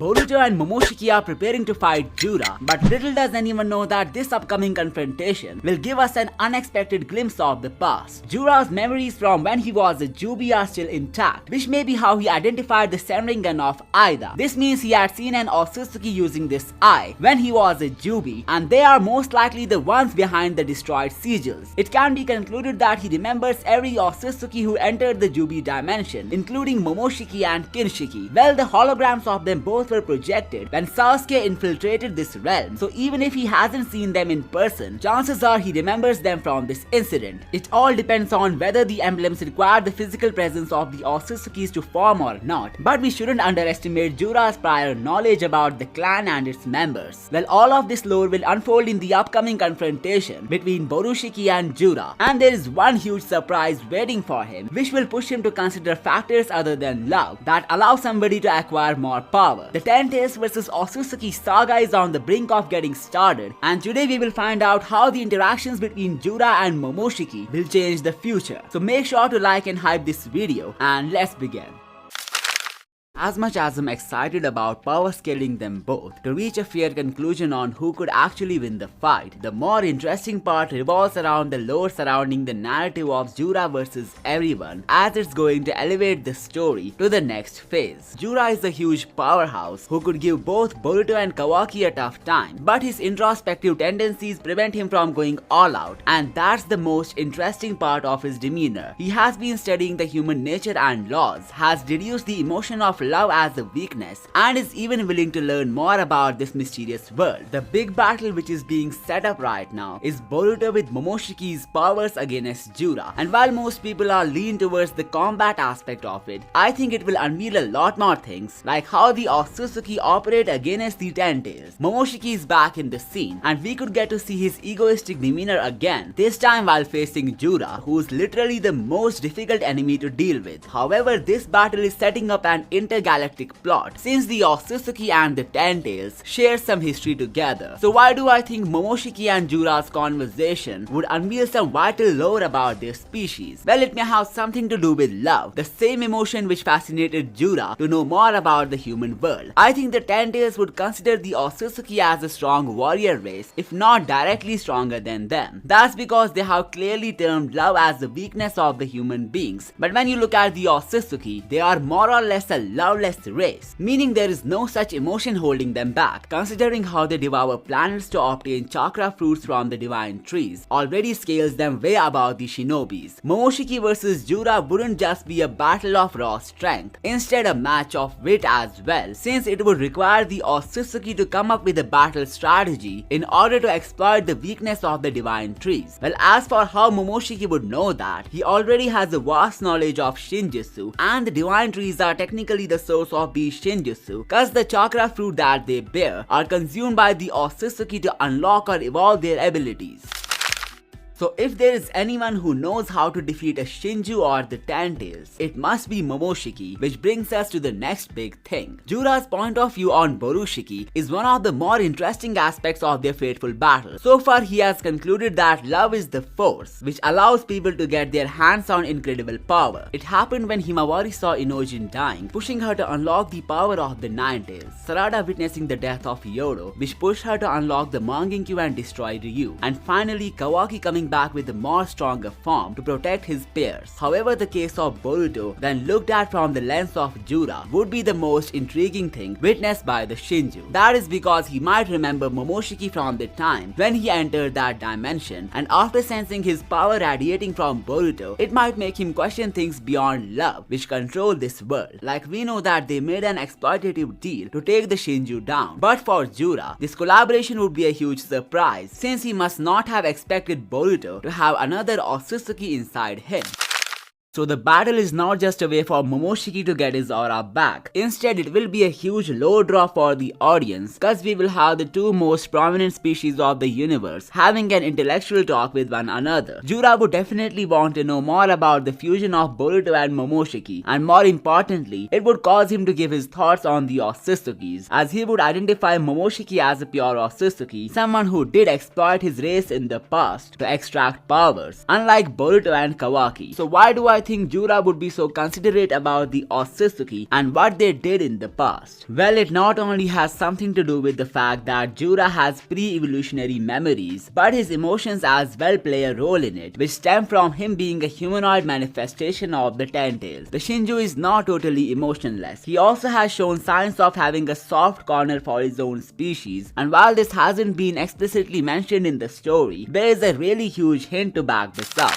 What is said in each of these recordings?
Boruto and Momoshiki are preparing to fight Jura, but little does anyone know that this upcoming confrontation will give us an unexpected glimpse of the past. Jura's memories from when he was a Juubi are still intact, which may be how he identified the Senrigan of Eida. This means he had seen an otsutsuki using this eye when he was a Juubi, and they are most likely the ones behind the destroyed sigils. It can be concluded that he remembers every otsutsuki who entered the Juubi dimension, including Momoshiki and Kinshiki. Well, the holograms of them both were projected when Sasuke infiltrated this realm, so even if he hasn't seen them in person, chances are he remembers them from this incident. It all depends on whether the emblems require the physical presence of the otsutsukis to form or not, but we shouldn't underestimate Jura's prior knowledge about the clan and its members. Well, all of this lore will unfold in the upcoming confrontation between Momoshiki and Jura, and there is one huge surprise waiting for him, which will push him to consider factors other than love that allow somebody to acquire more power. The 10 Tails vs Otsutsuki saga is on the brink of getting started, and today we will find out how the interactions between Jura and Momoshiki will change the future. So make sure to like and hype this video, and let's begin. As much as I'm excited about power scaling them both to reach a fair conclusion on who could actually win the fight, the more interesting part revolves around the lore surrounding the narrative of Jura versus everyone, as it's going to elevate the story to the next phase. Jura is a huge powerhouse who could give both Boruto and Kawaki a tough time, but his introspective tendencies prevent him from going all out, and that's the most interesting part of his demeanor. He has been studying the human nature and laws, has deduced the emotion of love as a weakness, and is even willing to learn more about this mysterious world. The big battle which is being set up right now is Boruto with Momoshiki's powers against Jura, and while most people are lean towards the combat aspect of it, I think it will unveil a lot more things, like how the Otsutsuki operate against the 10 Tails. Momoshiki is back in the scene, and we could get to see his egoistic demeanor again, this time while facing Jura, who is literally the most difficult enemy to deal with. However, this battle is setting up an intergalactic plot, since the Otsutsuki and the 10 Tails share some history together. So why do I think Momoshiki and Jura's conversation would unveil some vital lore about their species? Well, it may have something to do with love, the same emotion which fascinated Jura to know more about the human world. I think the 10 Tails would consider the Otsutsuki as a strong warrior race, if not directly stronger than them. That's because they have clearly termed love as the weakness of the human beings. But when you look at the Otsutsuki, they are more or less a loveless race, meaning there is no such emotion holding them back, considering how they devour planets to obtain chakra fruits from the divine trees already scales them way above the shinobis. Momoshiki versus Jura wouldn't just be a battle of raw strength, instead a match of wit as well, since it would require the Otsutsuki to come up with a battle strategy in order to exploit the weakness of the divine trees. Well, as for how Momoshiki would know that, he already has a vast knowledge of Shinjutsu, and the divine trees are technically the source of these Shinjutsu, cause the chakra fruit that they bear are consumed by the Otsutsuki to unlock or evolve their abilities. So if there is anyone who knows how to defeat a Shinju or the 10 Tails, it must be Momoshiki, which brings us to the next big thing. Jura's point of view on Borushiki is one of the more interesting aspects of their fateful battle. So far he has concluded that love is the force which allows people to get their hands on incredible power. It happened when Himawari saw Inojin dying, pushing her to unlock the power of the 9 Tails, Sarada witnessing the death of Yodo, which pushed her to unlock the Mangenkyo and destroy Ryu, and finally Kawaki coming back with a more stronger form to protect his peers. However, the case of Boruto, when looked at from the lens of Jura, would be the most intriguing thing witnessed by the Shinju. That is because he might remember Momoshiki from the time when he entered that dimension, and after sensing his power radiating from Boruto, it might make him question things beyond love which control this world. Like, we know that they made an exploitative deal to take the Shinju down, but for Jura, this collaboration would be a huge surprise, since he must not have expected Boruto to have another Otsutsuki inside him. So the battle is not just a way for Momoshiki to get his aura back. Instead, it will be a huge low draw for the audience, cause we will have the two most prominent species of the universe having an intellectual talk with one another. Jura would definitely want to know more about the fusion of Boruto and Momoshiki, and more importantly, it would cause him to give his thoughts on the Otsutsukis, as he would identify Momoshiki as a pure Otsutsuki, someone who did exploit his race in the past to extract powers, unlike Boruto and Kawaki. So why do I think Jura would be so considerate about the otsutsuki and what they did in the past? Well, it not only has something to do with the fact that Jura has pre-evolutionary memories, but his emotions as well play a role in it, which stem from him being a humanoid manifestation of the Ten Tails. The Shinju is not totally emotionless. He also has shown signs of having a soft corner for his own species, and while this hasn't been explicitly mentioned in the story, there is a really huge hint to back this up.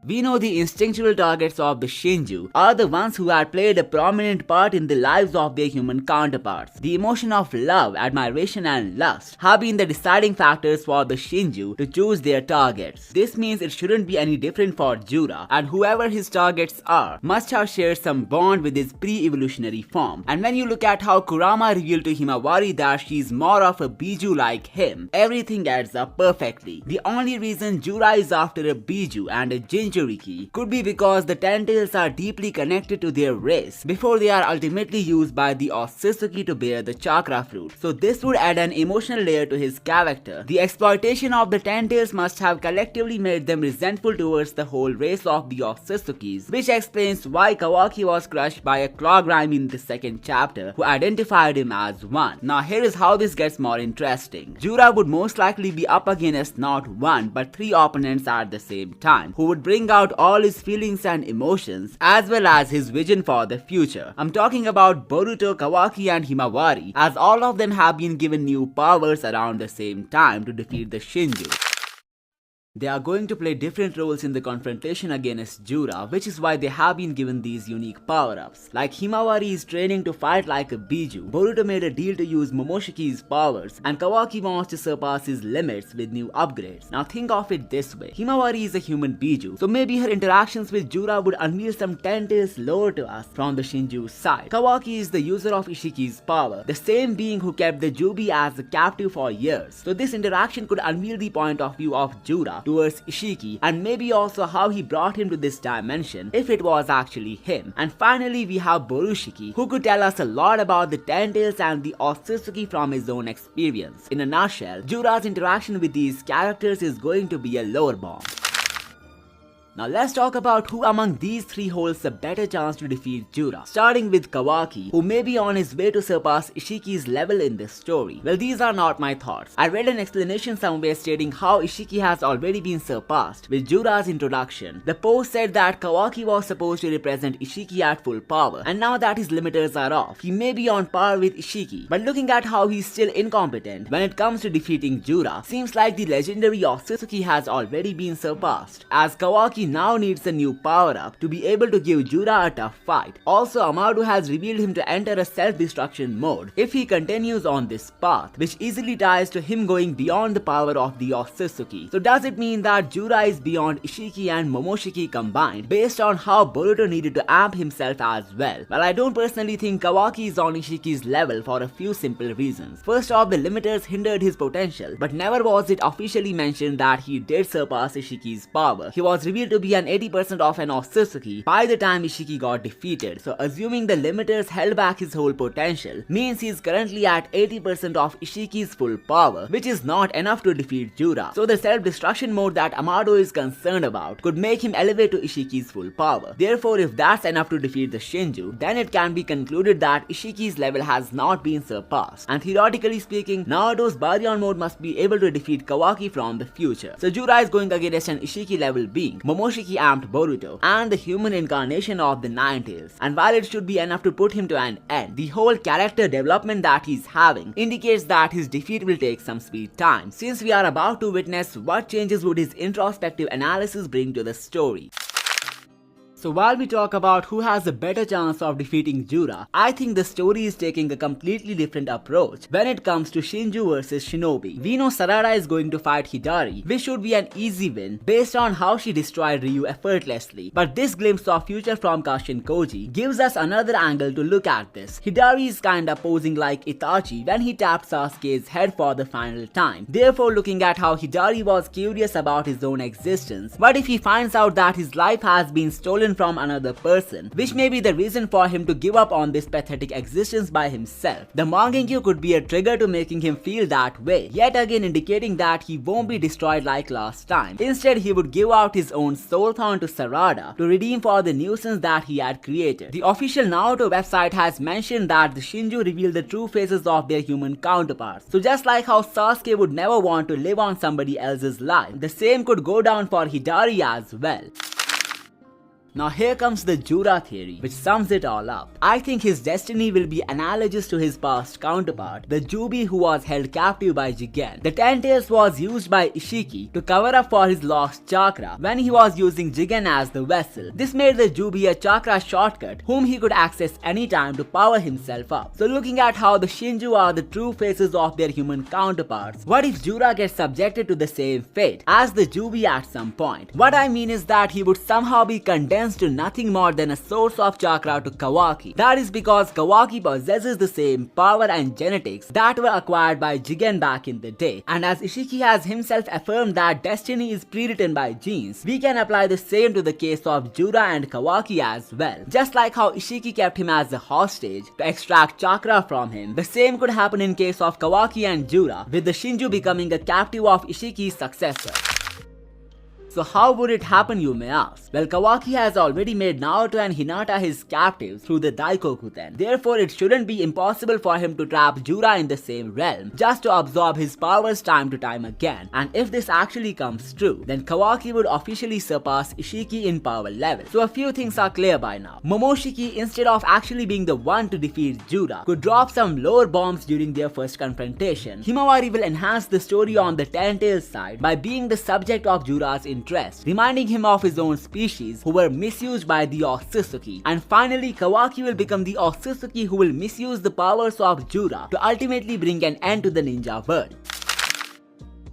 We know the instinctual targets of the Shinju are the ones who had played a prominent part in the lives of their human counterparts. The emotion of love, admiration and lust have been the deciding factors for the Shinju to choose their targets. This means it shouldn't be any different for Jura, and whoever his targets are must have shared some bond with his pre-evolutionary form. And when you look at how Kurama revealed to Himawari that she's more of a Biju like him, everything adds up perfectly. The only reason Jura is after a Biju and a Jinchuriki could be because the Ten Tails are deeply connected to their race before they are ultimately used by the otsutsuki to bear the chakra fruit. So this would add an emotional layer to his character. The exploitation of the Ten Tails must have collectively made them resentful towards the whole race of the otsutsukis, which explains why Kawaki was crushed by a hologram in the second chapter who identified him as one. Now here is how this gets more interesting. Jura would most likely be up against not one but three opponents at the same time, who would bring out all his feelings and emotions as well as his vision for the future. I'm talking about Boruto, Kawaki and Himawari, as all of them have been given new powers around the same time to defeat the Shinju. They are going to play different roles in the confrontation against Jura, which is why they have been given these unique power-ups. Like Himawari is training to fight like a Biju, Boruto made a deal to use Momoshiki's powers, and Kawaki wants to surpass his limits with new upgrades. Now think of it this way, Himawari is a human Biju, so maybe her interactions with Jura would unveil some Ten Tails lore to us from the Shinju's side. Kawaki is the user of Ishiki's power, the same being who kept the Juubi as a captive for years, so this interaction could unveil the point of view of Jura towards Ishiki, and maybe also how he brought him to this dimension if it was actually him. And finally we have Borushiki, who could tell us a lot about the Ten Tails and the otsutsuki from his own experience. In a nutshell, Jura's interaction with these characters is going to be a lore bomb. Now let's talk about who among these three holds a better chance to defeat Jura, starting with Kawaki, who may be on his way to surpass Ishiki's level in this story. Well, these are not my thoughts. I read an explanation somewhere stating how Ishiki has already been surpassed with Jura's introduction. The post said that Kawaki was supposed to represent Ishiki at full power, and now that his limiters are off, he may be on par with Ishiki. But looking at how he's still incompetent when it comes to defeating Jura, seems like the legendary otsutsuki has already been surpassed, as Kawaki now needs a new power-up to be able to give Jura a tough fight. Also, Amado has revealed him to enter a self-destruction mode if he continues on this path, which easily ties to him going beyond the power of the otsutsuki. So does it mean that Jura is beyond Ishiki and Momoshiki combined, based on how Boruto needed to amp himself as well? Well, I don't personally think Kawaki is on Ishiki's level for a few simple reasons. First off, the limiters hindered his potential, but never was it officially mentioned that he did surpass Ishiki's power. He was revealed to be an 80% of an otsutsuki by the time Ishiki got defeated, so assuming the limiters held back his whole potential means he is currently at 80% of Ishiki's full power, which is not enough to defeat Jura. So the self-destruction mode that Amado is concerned about could make him elevate to Ishiki's full power. Therefore, if that's enough to defeat the Shinju, then it can be concluded that Ishiki's level has not been surpassed, and theoretically speaking, Naruto's Baryon mode must be able to defeat Kawaki from the future. So Jura is going against an Ishiki level being, Momoshiki amped Boruto, and the human incarnation of the Nine Tails. And while it should be enough to put him to an end, the whole character development that he's having indicates that his defeat will take some sweet time, since we are about to witness what changes would his introspective analysis bring to the story. So while we talk about who has a better chance of defeating Jura, I think the story is taking a completely different approach when it comes to Shinju versus Shinobi. We know Sarada is going to fight Hidari, which should be an easy win based on how she destroyed Ryu effortlessly. But this glimpse of future from Kashin Koji gives us another angle to look at this. Hidari is kinda posing like Itachi when he tapped Sasuke's head for the final time. Therefore, looking at how Hidari was curious about his own existence, what if he finds out that his life has been stolen permission from another person, which may be the reason for him to give up on this pathetic existence by himself. The Mangekyo could be a trigger to making him feel that way, yet again indicating that he won't be destroyed like last time. Instead, he would give out his own soul thorn to Sarada to redeem for the nuisance that he had created. The official Naruto website has mentioned that the Shinju reveal the true faces of their human counterparts. So just like how Sasuke would never want to live on somebody else's life, the same could go down for Hidari as well. Now here comes the Jura theory, which sums it all up. I think his destiny will be analogous to his past counterpart, the Juubi, who was held captive by Jigen. The Ten Tails was used by Ishiki to cover up for his lost chakra when he was using Jigen as the vessel. This made the Juubi a chakra shortcut whom he could access anytime to power himself up. So looking at how the Shinju are the true faces of their human counterparts, what if Jura gets subjected to the same fate as the Juubi at some point? What I mean is that he would somehow be condemned to nothing more than a source of chakra to Kawaki. That is because Kawaki possesses the same power and genetics that were acquired by Jigen back in the day. And as Ishiki has himself affirmed that destiny is pre-written by genes, we can apply the same to the case of Jura and Kawaki as well. Just like how Ishiki kept him as a hostage to extract chakra from him, the same could happen in case of Kawaki and Jura, with the Shinju becoming a captive of Ishiki's successor. So how would it happen, you may ask? Well, Kawaki has already made Naruto and Hinata his captives through the Daikokuten. Therefore, it shouldn't be impossible for him to trap Jura in the same realm, just to absorb his powers time to time again. And if this actually comes true, then Kawaki would officially surpass Ishiki in power level. So a few things are clear by now. Momoshiki, instead of actually being the one to defeat Jura, could drop some lower bombs during their first confrontation. Himawari will enhance the story on the Ten Tails side by being the subject of Jura's interest, reminding him of his own species who were misused by the otsutsuki. And finally, Kawaki will become the otsutsuki who will misuse the powers of Jura to ultimately bring an end to the ninja world.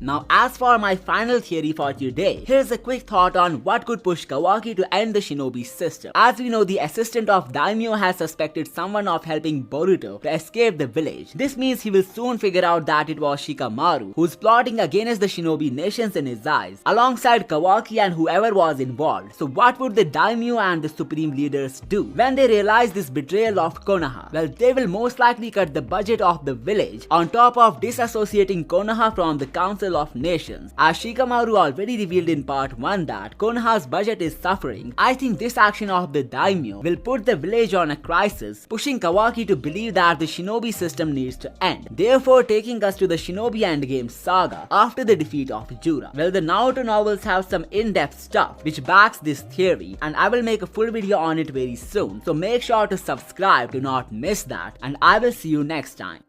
Now, as for my final theory for today, here's a quick thought on what could push Kawaki to end the shinobi system. As we know, the assistant of Daimyo has suspected someone of helping Boruto to escape the village. This means he will soon figure out that it was Shikamaru who's plotting against the shinobi nations in his eyes, alongside Kawaki and whoever was involved. So what would the Daimyo and the supreme leaders do when they realize this betrayal of Konoha? Well, they will most likely cut the budget of the village, on top of disassociating Konoha from the Council of Nations. As Shikamaru already revealed in part 1 that Konoha's budget is suffering, I think this action of the daimyo will put the village on a crisis, pushing Kawaki to believe that the shinobi system needs to end, therefore taking us to the shinobi endgame saga after the defeat of Jura. Well, the Naruto novels have some in-depth stuff which backs this theory, and I will make a full video on it very soon, so make sure to subscribe to not miss that, and I will see you next time.